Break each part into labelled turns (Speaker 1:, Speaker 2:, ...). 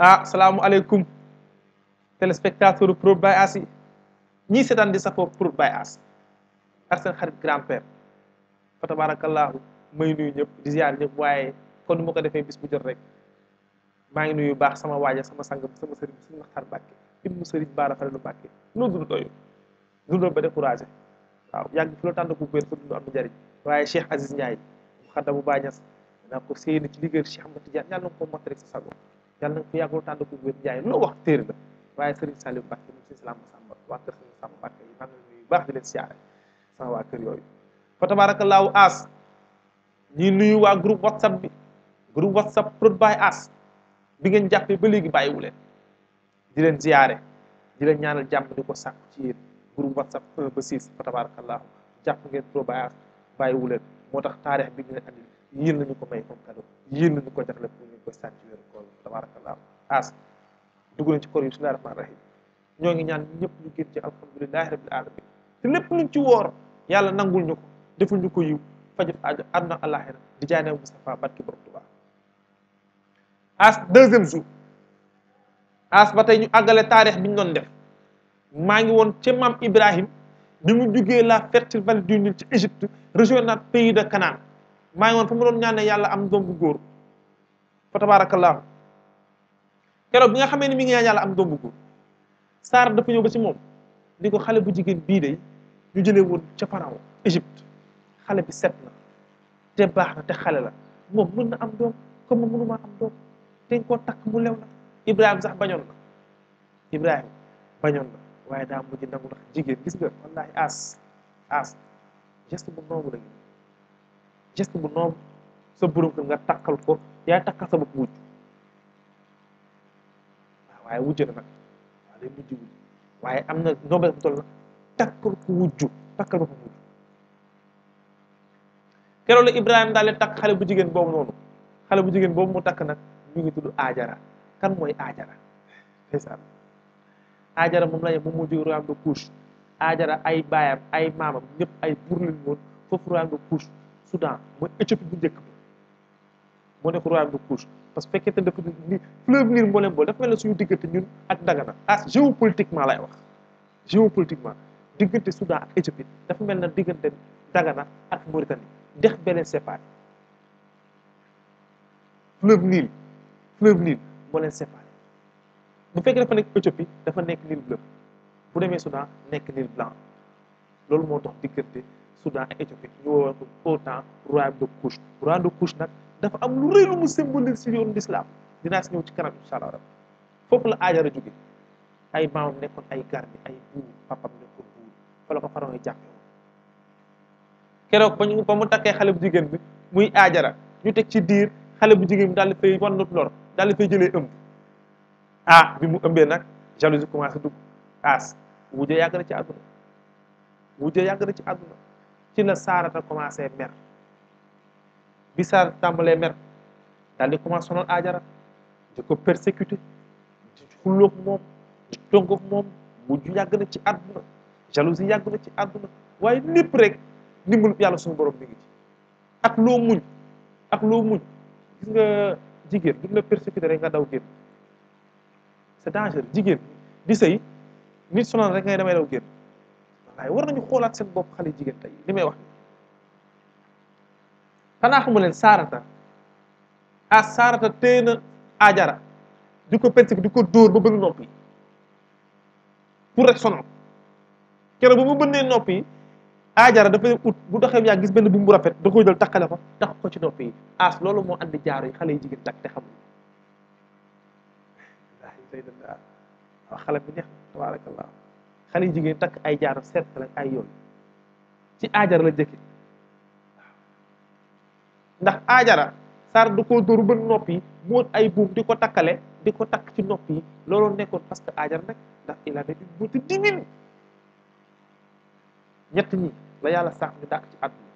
Speaker 1: salaamualeykum téléspectateur Prod by As yi ñii seetaan di safoo Prod by As ak seen xarit grand père fa tabarakallahu may nuyu ñëpp di ziar ñëpp waaye kon ni ma ko defee bis bu jot rek maa ngi nuyu baax sama waaja sama sang sama sëriñ suñu Maxtaar Mbàkke ibnu sëriñ Baara Falelu Mbàkke loo dund doyu dundal ba découragé waaw yàgg fi la tànd ku wér sa dund am na njëriñ waaye Cheikh Aziz Ndiaye mu xadda bu bàññas danaa ko séy na ci liggéey Cheikh Ahmad Tidiane yàlla na ko mottali sa sago yàlla na ko yàggul tànd ku wér Ndiaye loo wax téere la waaye sëriñ Saliou Mbàkke mu si salaam Samba waa kër sëriñ Samba Mbàkke yi maa ngi nuyu baax di leen siyaare sama waa kër yooyu fa tabaarakallaahu As ñi nuyu waa groupe whatsapp bi groupe whatsapp Prod by As bi ngeen jàppee ba léegi bàyyiwu leen di leen ziyaare di leen ñaanal jàmm di ko sàkku ci yéen groupe whatsapp 1 ba 6 fa tabaarakallaahu jàpp ngeen Prod by As bàyyiwu leen moo tax taarix bi ñu leen andil yéen lañu ko may comme cadeau yéen lañu ko jaxle pour ñu ko sànni ci weeru koor fa tabaarakallaahu As dugg nañ ci koor yi bismillaahi rahmaani rahiim ñoo ngi ñaan ñëpp ñu génn ci alhamdulilahi rabbil alamin te lépp luñ ci woor yàlla nangul ñu ko deful ñu ko yiw fajut aajo àdduna àllaaxira di jaane Moustapha barki borom Tuubaa As deuxième jour As ba tey ñu àggale taarix bi ñu doon def maa ngi woon ca maam Ibrahim bi mu jugee la fertile vallée du Nil ci Égypte rejoindre pays de Canaan maa ngi woon fa mu doon ñaane yàlla am doom bu góor fa tabaarakallaahu keroog bi nga xamee ni mi ngi ñaan yàlla am doom bu góor Saar dafa ñëw ba ci moom ni ko xale bu jigéen bii de ñu jëlee woon ca Pharaon Égypte xale bi set na te baax na te xale la moom mën na am doom comme mënuma am doom te nga koo takk mu lew na Ibrahima sax bañoon na Ibrahima bañoon na waaye daa mujj nangu ndax jigéen gis nga wallahi As geste bu noobu la gi geste bu noobu sa borom kër nga takkal ko yaay takkal sa bopp wujj waaw waaye wujj na nag waaw day mujj wujj waaye am na noobel bu toll na takkal ko wujju takkal bopp wujj keroog la Ibrahima daal di takk xale bu jigéen boobu noonu xale bu jigéen boobu mu takk nag ñu ngi tudd Ajara kan mooy Ajara ndeysaan Ajara moom la ñu moom moo jóge royaume de Couche Ajara ay baayam ay maamam ñëpp ay buur lañ woon foofu royaume de Couche Soudan mooy Éthiopie bu njëkk bi moo nekk royaume de Couche parce que fekkee te dafa ni fleuve Nil moo leen boole dafa mel ne suñu diggante ñun ak Dagana géopolitiquement lay wax géopolitiquement diggante Soudan ak Éthiopie dafa mel na diggante Dagana ak Mauritanie dex beleen séparé fleuve Nil moo leen séparé bu fekkee dafa nekk Éthiopie dafa nekk Nil bleu bu demee Soudan nekk Nil blanc loolu moo tax diggante Soudan ak Éthiopie ñu woowee ko autant royaume de Couche nag dafa am lu rëy lu mu symbolise si yoonu l'islam dinaa si ñëw ci kanam incha allah foofu la Ajara jóge ay maamam nekkoon ay garmi ay buur papam nekkoon buur fa la ko Pharaon yi jàppe woon keroog ba mu takkee xale bu jigéen bi muy Ajara ñu teg ci diir xale bu jigéen bi daal di fay wannut lor daal di fay jëlee ëmb bi mu ëmbee nag jalousie commencé dugg As wujje yàgg na ci àdduna ci la Saarata commencé mer bi Saar tàmbalee mer daal di commencé sonal Ajara di ko persécuté di xulloog moom di tongoog moom wujju yàgg na ci àdduna jalousie yàgg na ci àdduna waaye lépp rek ndimbalu yàlla suñu borom mi ngi ci ak loo muñ gis nga jigéen duñ la persécuté rek nga daw génn c'est dangereux jigéen di sëy nit sonal rek ngay damay daw génn waaye war nañu xoolaat seen bopp xale jigéen tey li may wax ni xanaa xamu leen Saarata téye na Ajara di ko persécuté di ko dóor ba bënn nopp yi pour rek sonal keroog ba mu bënnee nopp yi Ajara dafay ut bu doxee yaa gis benn bu mu rafet da koy jël takkale ko tax ko ci nopp yi loolu moo andi jaaro yi xale yi jigéen takk te xamul waaw xale bi neex tabaarakallah xale yi jigéen takk ay jaaro cercle ak ay yoon ci Ajara la jëkke ndax Ajara Saar da koo dóoru ba nopp yi moo ay buum di ko takkale di ko takk ci nopp yi looloo nekkoon parce que Ajara nag ndax il avait une beauté divine ñett ñi la yàlla sàkk ñu dàq ci àdduna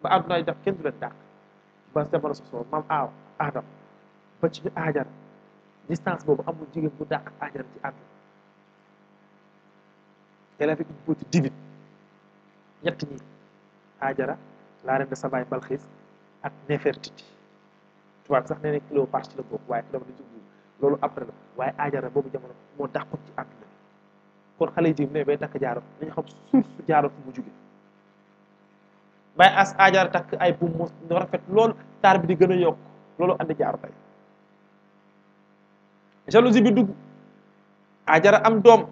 Speaker 1: ba àdduna yi def kenn du leen dàq ba jamono sosoo maam Adam ba ci ñu Ajara distance boobu amul jigéen bu dàq Ajara ci àdduna elle avait une beauté divine ñett ñi Ajara la reine de Saba Balxiis ak Néfertiti tubaab sax nee na Cléopâtre ci la bokk waaye dama la jublu loolu après la waaye Ajara boobu jamono moo dàqut ci àdduna bi kon xale yi ne bay takk jaaro dañu xam source jaaro fu mu jóge Baye As Ajara takk ay bu mu rafet loolu taar bi di gën a yokk loolu andi jaaro tey jalousie bi dugg Ajara am doom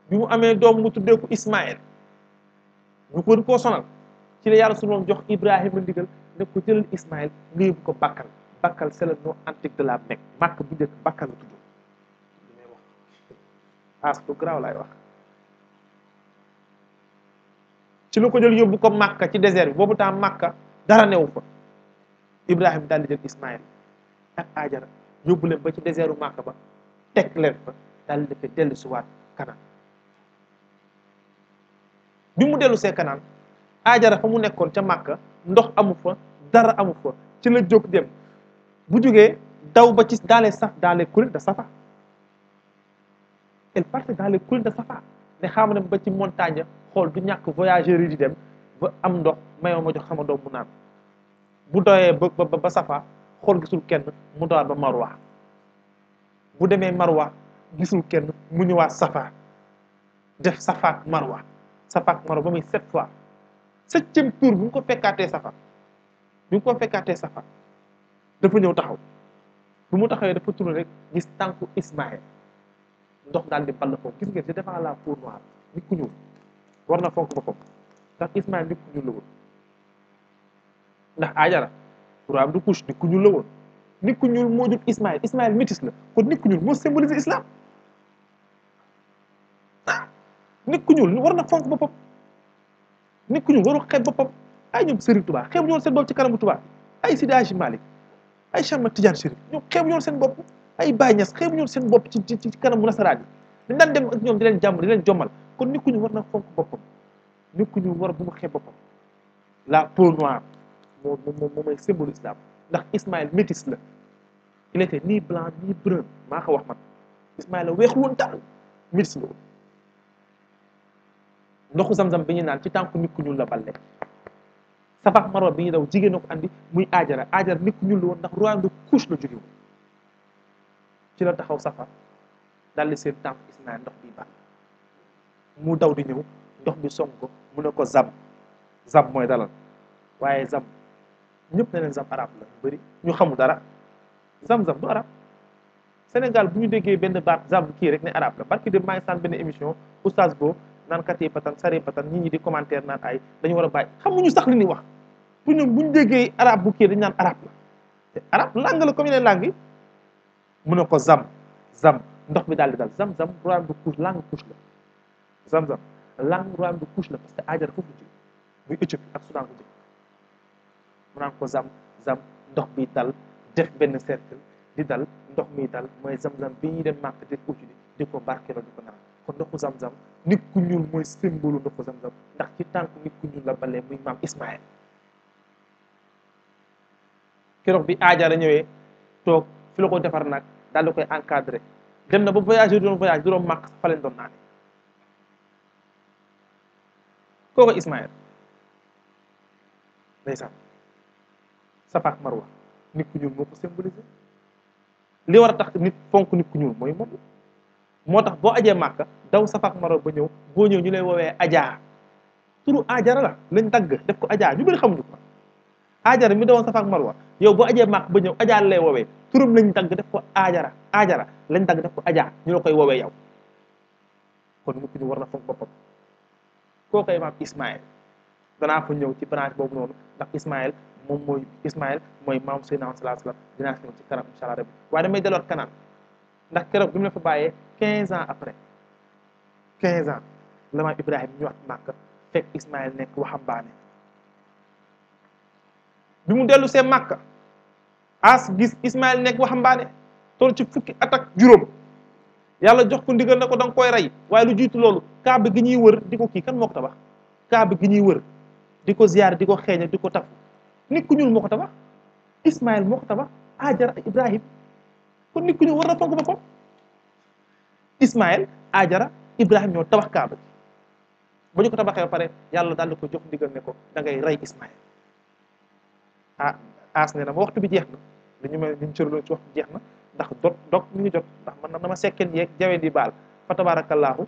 Speaker 1: bi mu amee doom mu tuddee ko Ismaël ñu ko koo sonal ci la yàlla su moom jox Ibrahima ndigal ne ko jëlal Ismaël nga yóbbu ko Bakkal Bakkal c'est le nom antique de la Mecque Makka bu njëkk Bakkal la tudd li may wax as lu garaaw laay wax ci la ko jël yóbbu ko Makka ci désert bi boobu temps Makka dara newu fa Ibrahima daal di jël Ismaël ak Ajara yóbbu leen ba ci désertu Makka ba teg leen fa daal di defee dellu si waat Kanaan bi mu dellu see Kanaan Ajara fa mu nekkoon ca Makka ndox amu fa dara amu fa ci la jóg dem bu jógee daw ba ci dans les collines de Safa elle partait dans les collines de Safa ne xam ne ba ci montagne xool du ñàkk voyageurs yi di dem ba am ndox mayoo ma jox sama doom mu naan bu doyee ba Safa xool gisul kenn mu dowaat ba Marwa bu demee Marwa gisul kenn mu ñëwaat Safa def Safa ak Marwa Safa ak Marwa ba muy 7 fois 7e tour bu ñu ko fekkaatee Safa dafa ñëw taxaw bu mu taxawee dafa tourné rek gis tànku Ismaël ndox daal di ball foofu gis ngeen c'est devant la peau noire nit ku ñuul war na fonk boppam ndax Ismaël nit ku ñuul la woon ndax Ajara pour am du couche nit ku ñuul la woon nit ku ñuul moo jur Ismaël métis la kon nit ku ñuul moo symbolise islam nit ku ñuul war na fonk boppam nit ku ñuul waru xeeb boppam ay ñoom Serigne Touba xeebu ñoon seen bopp ci kanamu Touba ay Seydi Hadji Malick ay Cheikh Ahmed Tidiane Chérif ñoom xeebu ñoon seen bopp ay Baye Niass xeebu ñoon seen bopp ci kanamu nasaraan yi dañ daan dem ak ñoom di leen jàmm di leen jommal kon nit ku ñuul war na fonk boppam nit ku ñuul war bu mu xeeb boppam la peau noire moo mooy symbole islam ndax Ismaël métis la il était ni blanc ni brun maa ko wax man Ismaël la weexul woon daal métis la woon ndoxu Zamzam bi ñu naan ci tànku nit ku ñuul la balle Safa ak Marwa bi ñu daw jigéen ko andi muy Ajara nit ku ñuul la woon ndax royaume de Couche la jóge woon ci la taxaw Safa daal di seen tànku Ismaël ndox bi baax mu daw di ñëw ndox bi song ko mu ne ko zam mooy dalal waaye zam ñëpp ne leen zam arab la ñu bëri ñu xamul dara zam du arab Sénégal bu ñu déggee benn baat zam kii rek ne arab la barki de maa ngi saan benn émission oustaz Bo naan kat yi patan sari patan nit ñi di commentaire naan ay dañu war a bàyyi xamuñu sax li ñuy wax bu ñu déggee arab bu kii dañu naan arab la te arab langue la comme yeneen langue yi mu ne ko zam ndox bi daal di dal zam royaume de Couche langue Couche la zam langue royaume de Couche la parce que Ajara foofu ji muy Éthiopie ak Soudan bu jëkk mu naan ko zam ndox bi dal def benn cercle di dal ndox mi dal mooy zam bi ñuy dem màkk di uti di ko barkeeloo di ko naan kon ndoxu zam nit ku ñuul mooy symbole ndoxu zam ndax ci tànk nit ku ñuul la balee muy maam Ismaël keroog bi Ajara ñëwee toog fi la ko defar nag daal di koy encadré dem na ba voyage doon màkk fa leen doon naane kooku Ismaël ndeysaan Safa ak Marwa nit ku ñuul moo ko symbolisé li war a tax nit fonk nit ku ñuul mooy moom moo tax boo ajee Màkka daw Safa ak Marwa ba ñëw boo ñëw ñu lay woowee Ajaa turu Ajara la lañ dagg def ko Ajaa ñu bëri xamuñu ko Ajara mi dawoon Safa ak Marwa yow boo ajee Màkka ba ñëw Ajaa lay woowee turam lañ dagg def ko Ajara lañ dagg def ko Ajaa ñu la koy woowee yow kon nit ku ñuul war na fonk boppam koo koy maam Ismaël danaa fa ñëw ci branche boobu noonu ndax Ismaël mooy maam Seydina sallallahu alayhi wa sallam dinaa fi ñëw ci kanam incha allah rabbi waaye damay delluwaat Kanaan ndax keroog bi mu la fa bàyyee 15 ans après 15 ans la maam Ibrahima ñëwaat Màkka fekk Ismaël nekk waxambaane bi mu dellu see Màkka as gis Ismaël nekk waxambaane toll ci fukki at ak juróom yàlla jox ko ndigal na ko da nga koy rey waaye lu jiitu loolu kaaba gi ñuy wër di ko kii kan moo ko tabax kaaba gi ñuy wër di ko ziyaar di ko xeeña di ko taf nit ku ñuul moo ko tabax Ismaël moo ko tabax Ajara Ibrahim kon nit ku ñuul war na fonk boppam Ismaël Ajara Ibrahim ñoo tabax kaaba gi ba ñu ko tabaxee ba pare yàlla daal di ko jox ndigal ne ko da ngay rey Ismaël as ne na ma waxtu bi jeex na dañu mel ni ñu cëraloon ci waxtu jeex na ndax dog mi ngi jot ndax man na ma sekkeen yeeg jawe di baal fa tabarakallahu